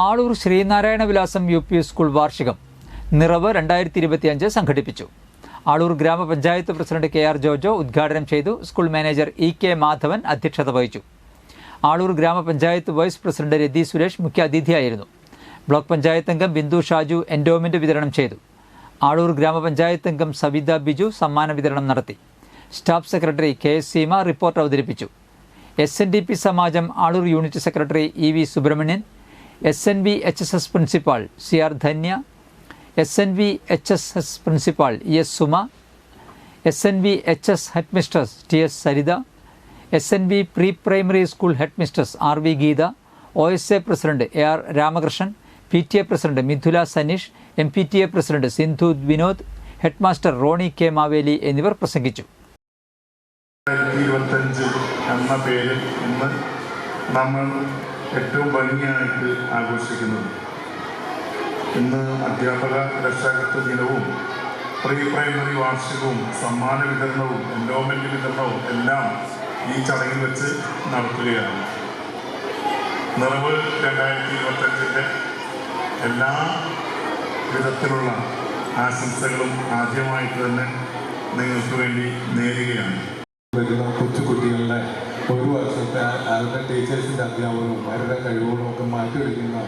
ആളൂർ ശ്രീനാരായണ വിലാസം UP school വാർഷികം നിറവ് 2025 സംഘടിപ്പിച്ചു. ആളൂർ ഗ്രാമപഞ്ചായത്ത് പ്രസിഡന്റ് KR ജോജോ ഉദ്ഘാടനം ചെയ്തു. സ്കൂൾ മാനേജർ EK മാധവൻ അധ്യക്ഷത വഹിച്ചു. ആളൂർ ഗ്രാമപഞ്ചായത്ത് വൈസ് പ്രസിഡന്റ് രതി സുരേഷ് മുഖ്യാതിഥിയായിരുന്നു. ബ്ലോക്ക് പഞ്ചായത്ത് അംഗം ബിന്ദു ഷാജു എൻഡോമെന്റ് വിതരണം ചെയ്തു. ആളൂർ ഗ്രാമപഞ്ചായത്ത് അംഗം സവിത ബിജു സമ്മാന വിതരണം നടത്തി. Staff secretary KS Seema report അവതരിപ്പിച്ചു. SNDP സമാജം Aloor unit secretary EV Subramanian, SNV HSS principal CR Dhanya, SNV HSS principal ES Suma, SNV HS head mistress TS Saritha, SNV pre primary school head mistress RV Geetha, OSA president AR Ramakrishnan, PTA president Mithula Saneesh, MPTA president Sindhu Vinod, head master Roni K Maveli എന്നിവർ പ്രസംഗിച്ചു. 2025 എന്ന പേരിൽ ഇന്ന് നമ്മൾ ഏറ്റവും ഭംഗിയായിട്ട് ആഘോഷിക്കുന്നത്. ഇന്ന് അധ്യാപക രക്ഷാകർതൃ ദിനവും പ്രീ പ്രൈമറി വാർഷികവും സമ്മാന വിതരണവും എൻഡോമെന്റ് വിതരണവും എല്ലാം ഈ ചടങ്ങിൽ വെച്ച് നടത്തുകയാണ്. നിറവ് 2025 എല്ലാ വിധത്തിലുള്ള ആശംസകളും ആദ്യമായിട്ട് തന്നെ നിങ്ങൾക്ക് വേണ്ടി നേരുകയാണ്. വരുന്ന കൊച്ചുകുട്ടികളുടെ ഒരു വർഷത്തെ അവരുടെ ടീച്ചേഴ്സിൻ്റെ അധ്യാപനവും അവരുടെ കഴിവുകളും ഒക്കെ മാറ്റിയെടുക്കുന്ന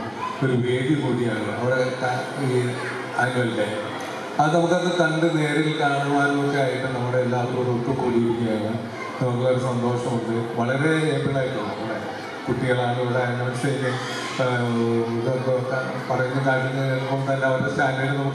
ഒരു വേദി കൂടിയാണ് അവരുടെ ആനുവൽ ഡേ. അത് നമുക്കത് കണ്ട് നേരിൽ കാണുവാനും ഒക്കെ ആയിട്ട് നമ്മുടെ എല്ലാവരോടും ഒത്തുകൂടിയിരിക്കുകയാണ്. നമുക്കൊരു സന്തോഷമുണ്ട്. വളരെ ഏബിളായിട്ടുള്ള നമ്മുടെ കുട്ടികളാണ് ഇവിടെ ആനിവേഴ്സറിയിൽ ഇതൊക്കെ പറയുന്ന കാര്യങ്ങൾ കേൾക്കുമ്പോൾ തന്നെ അവരുടെ സ്റ്റാൻഡേർഡ് നമുക്ക്